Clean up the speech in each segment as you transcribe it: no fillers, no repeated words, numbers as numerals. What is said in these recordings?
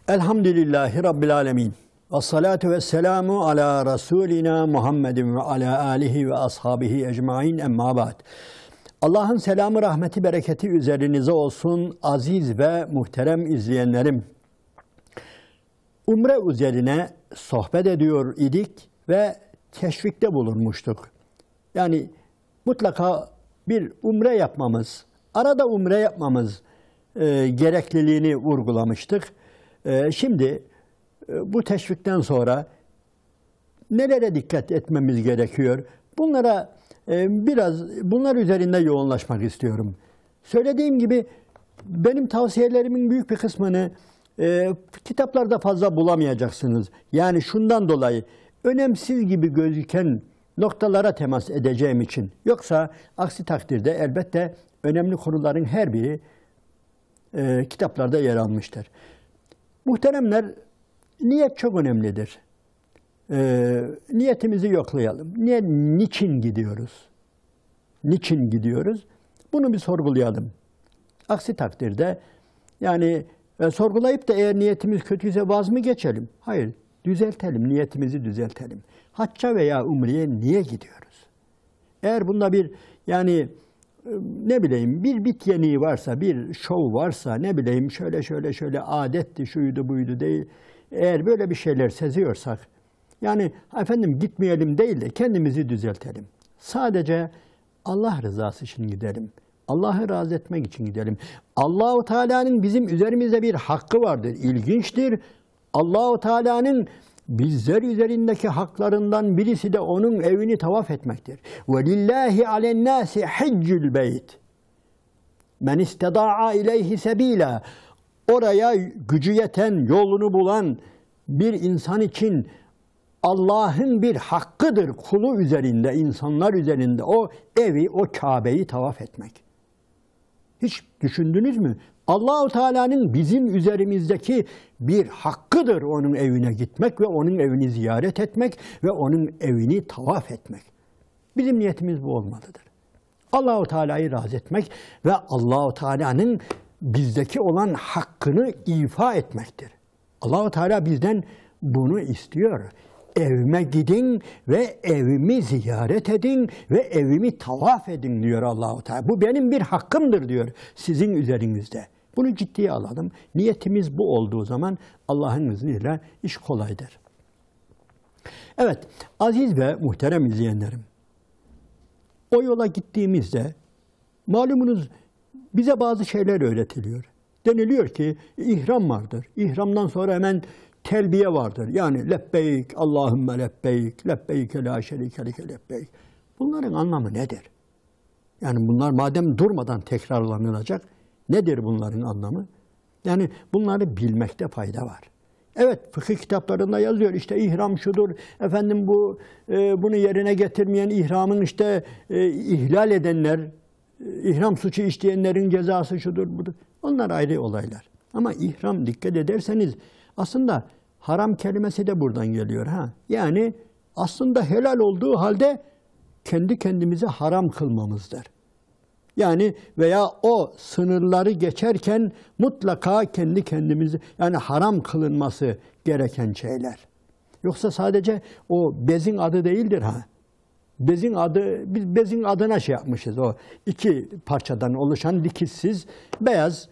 Elhamdülillahi Rabbil alemin. Vessalatu vesselamu ala Resulina Muhammedin ve ala alihi ve ashabihi ecmain emma ba'd. Allah'ın selamı, rahmeti, bereketi üzerinize olsun aziz ve muhterem izleyenlerim. Umre üzerine sohbet ediyor idik ve teşvikte bulunmuştuk. Yani mutlaka bir umre yapmamız, arada umre yapmamız gerekliliğini vurgulamıştık. Şimdi bu teşvikten sonra nelere dikkat etmemiz gerekiyor? Bunlar üzerinde yoğunlaşmak istiyorum. Söylediğim gibi benim tavsiyelerimin büyük bir kısmını kitaplarda fazla bulamayacaksınız. Yani şundan dolayı önemsiz gibi gözüken noktalara temas edeceğim için. Yoksa aksi takdirde elbette önemli konuların her biri kitaplarda yer almıştır. Muhteremler, niyet çok önemlidir. Niyetimizi yoklayalım. Niçin gidiyoruz? Niçin gidiyoruz? Bunu bir sorgulayalım. Aksi takdirde yani sorgulayıp da eğer niyetimiz kötüyse vaz mı geçelim? Hayır, düzeltelim, niyetimizi düzeltelim. Hacca veya umreye niye gidiyoruz? Eğer bunda bir bir bit yeniği varsa, bir şov varsa, şöyle adetti, şuydu buydu değil. Eğer böyle bir şeyler seziyorsak, gitmeyelim değil de kendimizi düzeltelim. Sadece Allah rızası için gidelim. Allah'ı razı etmek için gidelim. Allah-u Teala'nın bizim üzerimizde bir hakkı vardır. İlginçtir. Allah-u Teala'nın bizler üzerindeki haklarından birisi de onun evini tavaf etmektir. وَلِلَّهِ عَلَى النَّاسِ حِجُّ الْبَيْتِ مَنْ اِسْتَضَاعَ اِلَيْهِ سَب۪يلًا. Oraya gücü yeten, yolunu bulan bir insan için Allah'ın bir hakkıdır kulu üzerinde, insanlar üzerinde o evi, o Kabe'yi tavaf etmek. Hiç düşündünüz mü? Allah-u Teala'nın bizim üzerimizdeki bir hakkıdır onun evine gitmek ve onun evini ziyaret etmek ve onun evini tavaf etmek. Bizim niyetimiz bu olmalıdır. Allah-u Teala'yı razı etmek ve Allah-u Teala'nın bizdeki olan hakkını ifa etmektir. Allah-u Teala bizden bunu istiyor. Evime gidin ve evimi ziyaret edin ve evimi tavaf edin diyor Allah-u Teala. Bu benim bir hakkımdır diyor sizin üzerinizde. Bunu ciddiye alalım. Niyetimiz bu olduğu zaman Allah'ın izniyle iş kolaydır. Evet, aziz ve muhterem izleyenlerim. O yola gittiğimizde malumunuz bize bazı şeyler öğretiliyor. Deniliyor ki ihram vardır. İhramdan sonra hemen telbiye vardır. Yani lebbeyk, Allahümme lebbeyk, lebbeyke la şerike leke lebbeyk. Bunların anlamı nedir? Yani bunlar madem durmadan tekrarlanılacak, nedir bunların anlamı? Yani bunları bilmekte fayda var. Evet, fıkıh kitaplarında yazıyor işte ihram şudur, bunu yerine getirmeyen ihramın ihlal edenler, ihram suçu işleyenlerin cezası şudur budur. Onlar ayrı olaylar. Ama ihram dikkat ederseniz aslında haram kelimesi de buradan geliyor. Yani aslında helal olduğu halde kendi kendimize haram kılmamızdır. Yani veya o sınırları geçerken mutlaka kendi kendimizi haram kılınması gereken şeyler. Yoksa sadece o bezin adı değildir Bezin adı, biz bezin adına yapmışız. O iki parçadan oluşan dikişsiz beyaz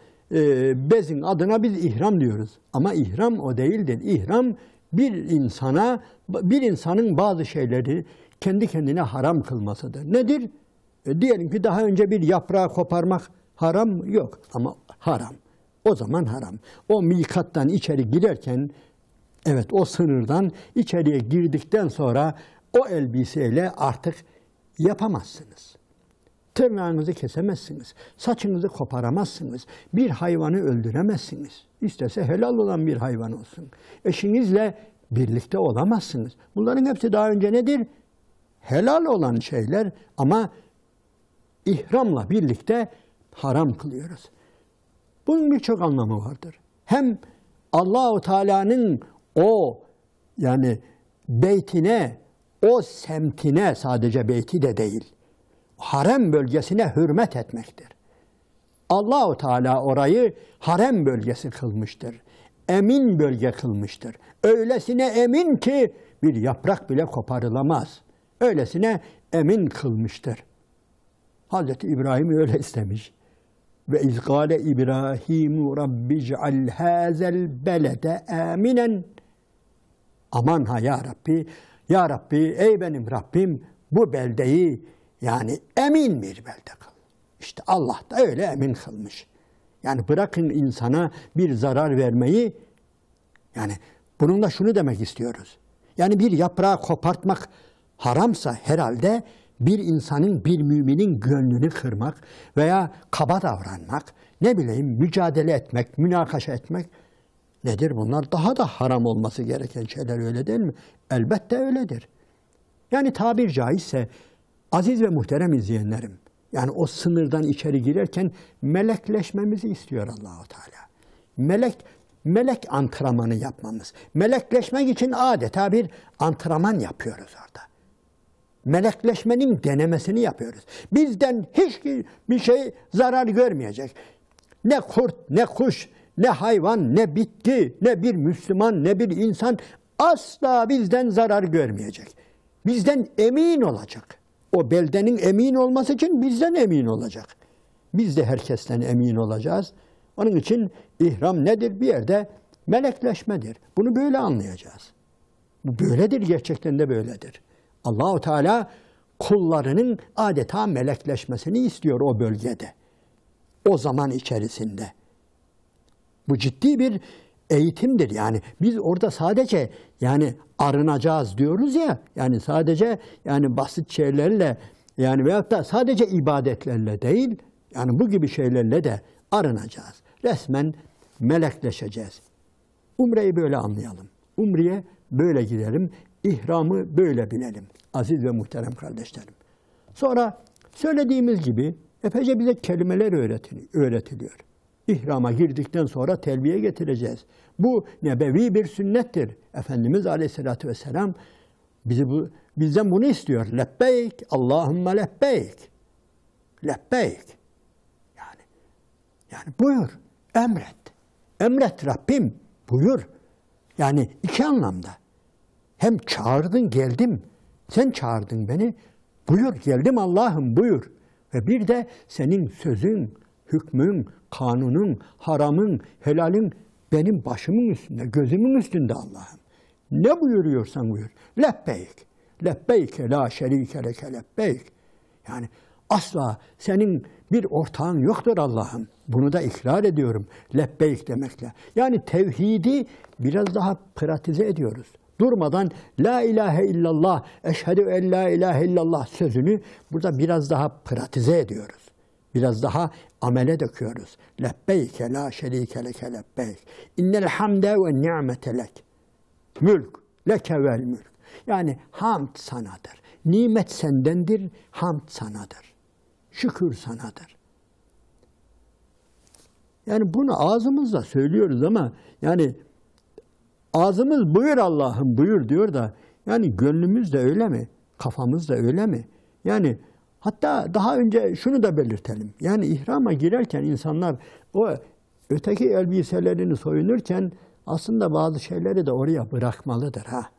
bezin adına biz ihram diyoruz. Ama ihram o değildir. İhram bir insanın bazı şeyleri kendi kendine haram kılmasıdır. Nedir? Diyelim ki daha önce bir yaprağı koparmak haram yok ama haram. O zaman haram. O mikattan içeri girerken, evet o sınırdan içeriye girdikten sonra o elbiseyle artık yapamazsınız. Tırnağınızı kesemezsiniz. Saçınızı koparamazsınız. Bir hayvanı öldüremezsiniz. İstese helal olan bir hayvan olsun. Eşinizle birlikte olamazsınız. Bunların hepsi daha önce nedir? Helal olan şeyler ama ihramla birlikte haram kılıyoruz. Bunun birçok anlamı vardır. Hem Allah-u Teala'nın beytine, o semtine, sadece beyti de değil, harem bölgesine hürmet etmektir. Allah-u Teala orayı harem bölgesi kılmıştır. emin bölge kılmıştır. Öylesine emin ki bir yaprak bile koparılamaz. Öylesine emin kılmıştır. Hazreti İbrahim öyle istemiş. Ve izgâle İbrahimu rabbic'al hâzel belede aminen. Aman ha ya Rabbi, ya Rabbi, ey benim Rabbim bu beldeyi yani emin bir belde kıl. İşte Allah da öyle emin kılmış. Yani bırakın insana bir zarar vermeyi, yani bununla şunu demek istiyoruz. Yani bir yaprağı kopartmak haramsa herhalde bir insanın, bir müminin gönlünü kırmak veya kaba davranmak, ne bileyim mücadele etmek, münakaşa etmek nedir bunlar? Daha da haram olması gereken şeyler, öyle değil mi? Elbette öyledir. Yani tabir caizse aziz ve muhterem izleyenlerim, yani o sınırdan içeri girerken melekleşmemizi istiyor Allah-u Teala. Melek antrenmanı yapmamız. Melekleşmek için adeta bir antrenman yapıyoruz orada. Melekleşmenin denemesini yapıyoruz. Bizden hiçbir şey zarar görmeyecek. Ne kurt, ne kuş, ne hayvan, ne bitki, ne bir Müslüman, ne bir insan asla bizden zarar görmeyecek. Bizden emin olacak. O beldenin emin olması için bizden emin olacak. Biz de herkesten emin olacağız. Onun için ihram nedir? Bir yerde melekleşmedir. Bunu böyle anlayacağız. Bu böyledir, gerçekten de böyledir. Allah-u Teala kullarının adeta melekleşmesini istiyor o bölgede. O zaman içerisinde. Bu ciddi bir eğitimdir. Yani biz orada sadece yani arınacağız diyoruz ya, yani sadece yani basit şeylerle yani veyahut da sadece ibadetlerle değil, yani bu gibi şeylerle de arınacağız. Resmen melekleşeceğiz. Umre'yi böyle anlayalım. Umre'ye böyle gidelim. İhramı böyle bilelim. Aziz ve muhterem kardeşlerim. Sonra söylediğimiz gibi epeyce bize kelimeler öğretiliyor. İhrama girdikten sonra telbiye getireceğiz. Bu nebevi bir sünnettir. Efendimiz Aleyhisselatü Vesselam bizden bunu istiyor. Lebbeyk, Allahümme lebbeyk. Lebbeyk. Yani buyur, emret. Emret Rabbim, buyur. Yani iki anlamda. Hem çağırdın, geldim. Sen çağırdın beni. Buyur, geldim Allah'ım, buyur. Ve bir de senin sözün, hükmün, kanunun, haramın, helalin benim başımın üstünde, gözümün üstünde Allah'ım. Ne buyuruyorsan buyur. Lebbeyk. Lebbeyke la şerike leke lebbeyk. Yani asla senin bir ortağın yoktur Allah'ım. Bunu da ikrar ediyorum. Lebbeyk demekle. Yani tevhidi biraz daha pratize ediyoruz. Durmadan la ilahe illallah, eşhedü en la ilahe illallah sözünü burada biraz daha pratize ediyoruz. Biraz daha amele döküyoruz. Lebbeyke la şerike leke lebbeyk. İnnel hamde ve ni'mete lek. Mülk, leke vel mülk. Yani hamd sanadır. Nimet sendendir, hamd sanadır. Şükür sanadır. Yani bunu ağzımızla söylüyoruz ama yani ağzımız buyur Allah'ım buyur diyor da yani gönlümüz de öyle mi? Kafamız da öyle mi? Yani hatta daha önce şunu da belirtelim. Yani ihrama girerken insanlar o öteki elbiselerini soyunurken aslında bazı şeyleri de oraya bırakmalıdır ha.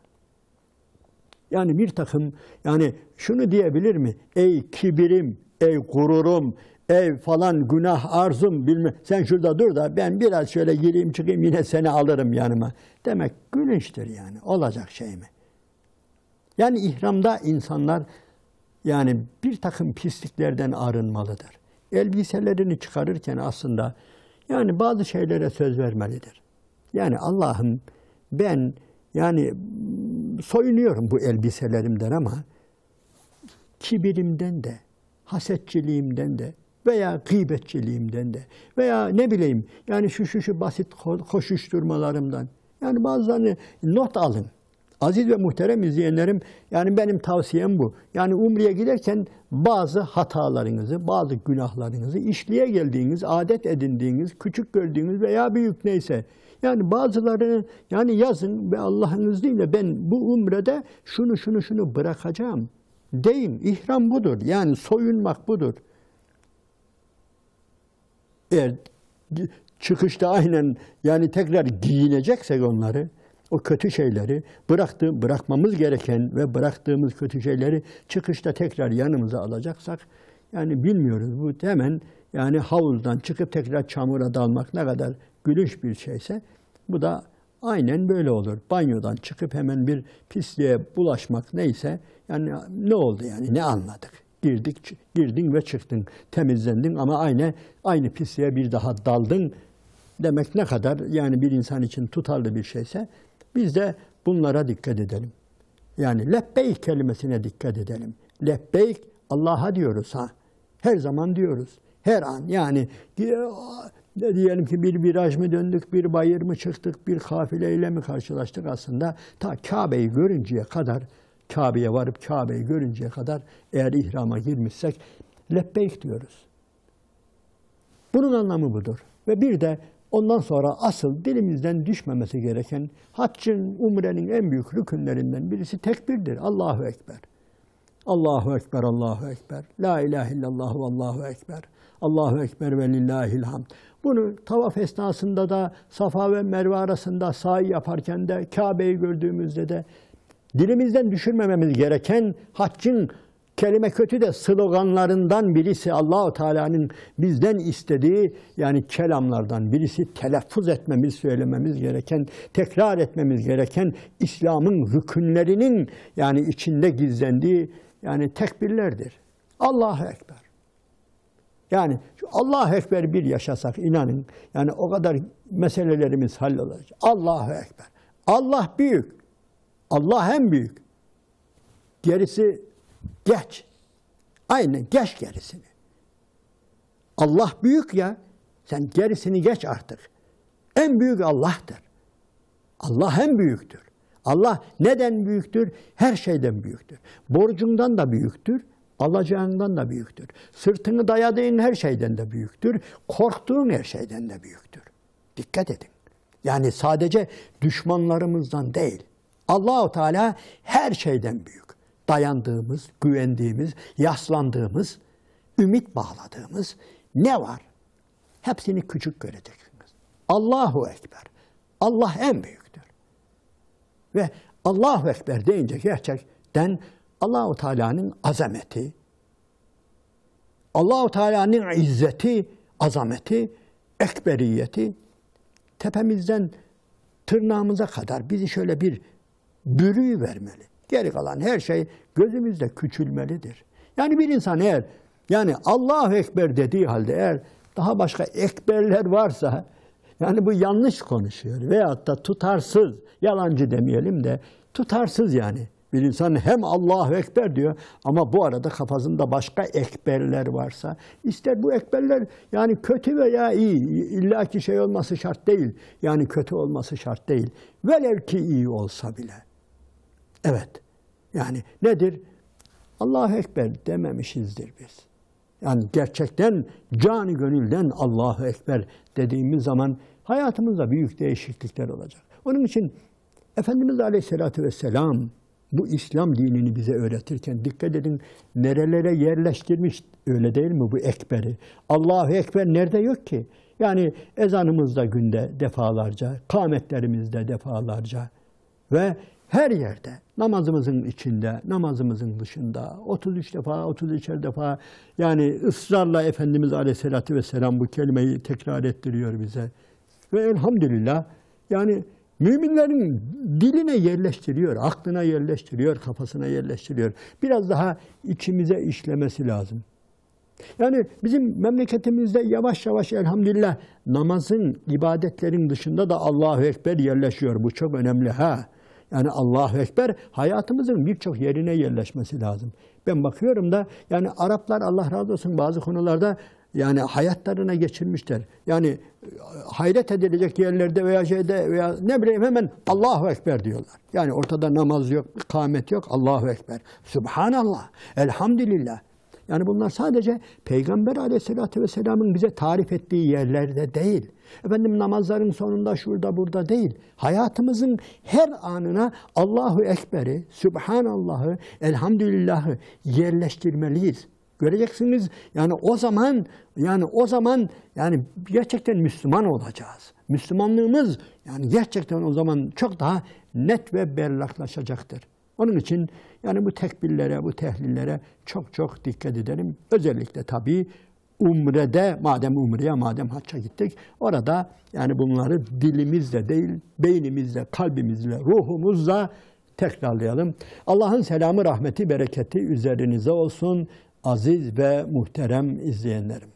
Yani bir takım yani şunu diyebilir mi? Ey kibirim, ey gururum, ey falan günah arzum bilmem. Sen şurada dur da ben biraz şöyle gireyim çıkayım yine seni alırım yanıma. Demek gülünçtür yani. Olacak şey mi? Yani ihramda insanlar yani bir takım pisliklerden arınmalıdır. Elbiselerini çıkarırken aslında yani bazı şeylere söz vermelidir. Yani Allah'ım ben yani soyunuyorum bu elbiselerimden ama kibirimden de, hasetçiliğimden de veya gıybetçiliğimden de veya ne bileyim yani şu basit koşuşturmalarımdan yani bazılarını not alın. Aziz ve muhterem izleyenlerim, yani benim tavsiyem bu. Yani Umre'ye giderken bazı hatalarınızı, bazı günahlarınızı işleye geldiğiniz, adet edindiğiniz, küçük gördüğünüz veya büyük neyse. Yani bazılarını yani yazın ve Allah'ın izniyle ben bu Umre'de şunu bırakacağım deyin. İhram budur. Yani soyunmak budur. Eğer çıkışta aynen yani tekrar giyineceksek onları, o kötü şeyleri bırakmamız gereken ve bıraktığımız kötü şeyleri çıkışta tekrar yanımıza alacaksak yani bilmiyoruz. Bu hemen yani havuzdan çıkıp tekrar çamura dalmak ne kadar gülünç bir şeyse bu da aynen böyle olur. Banyodan çıkıp hemen bir pisliğe bulaşmak neyse yani ne oldu yani ne anladık? Girdin ve çıktın, temizlendin ama aynı pisliğe bir daha daldın demek ne kadar yani bir insan için tutarlı bir şeyse biz de bunlara dikkat edelim. Yani lebbeyk kelimesine dikkat edelim. Lebbeyk Allah'a diyoruz ha. Her zaman diyoruz. Her an yani diyelim ki bir viraj mı döndük, bir bayır mı çıktık, bir kafileyle mi karşılaştık aslında ta Kabe'yi görünceye kadar, Kabe'ye varıp Kabe'yi görünceye kadar eğer ihrama girmişsek lebbeyk diyoruz. Bunun anlamı budur. Ve bir de ondan sonra asıl dilimizden düşmemesi gereken haccın, umrenin en büyük rükünlerinden birisi tekbirdir. Allahu Ekber. Allahu Ekber, Allahu Ekber. La ilahe illallah ve Allahu Ekber. Allahu Ekber ve lillahil hamd. Bunu tavaf esnasında da Safa ve Merve arasında sa'i yaparken de Kabe'yi gördüğümüzde de dilimizden düşürmememiz gereken haccın kelime kötü de sloganlarından birisi Allahu Teala'nın bizden istediği yani kelamlardan birisi telaffuz etmemiz, söylememiz gereken, tekrar etmemiz gereken İslam'ın rükünlerinin yani içinde gizlendiği yani tekbirlerdir. Allahu Ekber. Yani Allahu Ekber bir yaşasak inanın yani o kadar meselelerimiz hallolacak. Allahu Ekber. Allah büyük. Allah en büyük. Gerisi geç. Aynen geç gerisini. Allah büyük ya. Sen gerisini geç artık. En büyük Allah'tır. Allah en büyüktür. Allah neden büyüktür? Her şeyden büyüktür. Borcundan da büyüktür. Alacağından da büyüktür. Sırtını dayadığın her şeyden de büyüktür. Korktuğun her şeyden de büyüktür. Dikkat edin. Yani sadece düşmanlarımızdan değil. Allah-u Teala her şeyden büyük. Dayandığımız, güvendiğimiz, yaslandığımız, ümit bağladığımız ne var? Hepsini küçük göreceksiniz. Allahu Ekber. Allah en büyüktür. Ve Allahu Ekber deyince gerçekten Allah-u Teala'nın azameti, Allah-u Teala'nın izzeti, azameti, ekberiyeti tepemizden tırnağımıza kadar bizi şöyle bir bürüyüvermeli. Geri kalan her şey gözümüzde küçülmelidir. Yani bir insan eğer yani Allahu Ekber dediği halde eğer daha başka ekberler varsa yani bu yanlış konuşuyor veyahut da tutarsız, yalancı demeyelim de tutarsız yani. Bir insan hem Allahu Ekber diyor ama bu arada kafasında başka ekberler varsa ister bu ekberler yani kötü veya iyi illaki şey olması şart değil. Yani kötü olması şart değil. Velev ki iyi olsa bile. Evet. Yani nedir? Allahu Ekber dememişizdir biz. Yani gerçekten canı gönülden Allahu Ekber dediğimiz zaman hayatımızda büyük değişiklikler olacak. Onun için Efendimiz Aleyhisselatü Vesselam bu İslam dinini bize öğretirken dikkat edin nerelere yerleştirmiş öyle değil mi bu ekberi? Allahu Ekber nerede yok ki? Yani ezanımızda günde defalarca, kâmetlerimizde defalarca ve her yerde namazımızın içinde, namazımızın dışında 33 defa, 33'er defa yani ısrarla Efendimiz Aleyhisselatü Vesselam bu kelimeyi tekrar ettiriyor bize. Ve elhamdülillah yani müminlerin diline yerleştiriyor, aklına yerleştiriyor, kafasına yerleştiriyor. Biraz daha içimize işlemesi lazım. Yani bizim memleketimizde yavaş yavaş elhamdülillah namazın, ibadetlerin dışında da Allahu Ekber yerleşiyor. Bu çok önemli ha. Yani Allahu Ekber hayatımızın birçok yerine yerleşmesi lazım. Ben bakıyorum da yani Araplar Allah razı olsun bazı konularda yani hayatlarına geçirmişler. Yani hayret edilecek yerlerde veya şeyde veya ne bileyim hemen Allahu Ekber diyorlar. Yani ortada namaz yok, kâmet yok, Allahu Ekber. Subhanallah, elhamdülillah. Yani bunlar sadece Peygamber Aleyhisselatü Vesselam'ın bize tarif ettiği yerlerde değil. Efendim namazların sonunda şurada burada değil. Hayatımızın her anına Allahu Ekber'i, Subhanallah'ı, Elhamdülillah'ı yerleştirmeliyiz. Göreceksiniz yani o zaman yani gerçekten Müslüman olacağız. Müslümanlığımız yani gerçekten o zaman çok daha net ve berraklaşacaktır. Onun için yani bu tekbirlere, bu tehlillere çok çok dikkat edelim. Özellikle tabii umrede, madem hacca gittik, orada yani bunları dilimizle değil, beynimizle, kalbimizle, ruhumuzla tekrarlayalım. Allah'ın selamı, rahmeti, bereketi üzerinize olsun aziz ve muhterem izleyenlerim.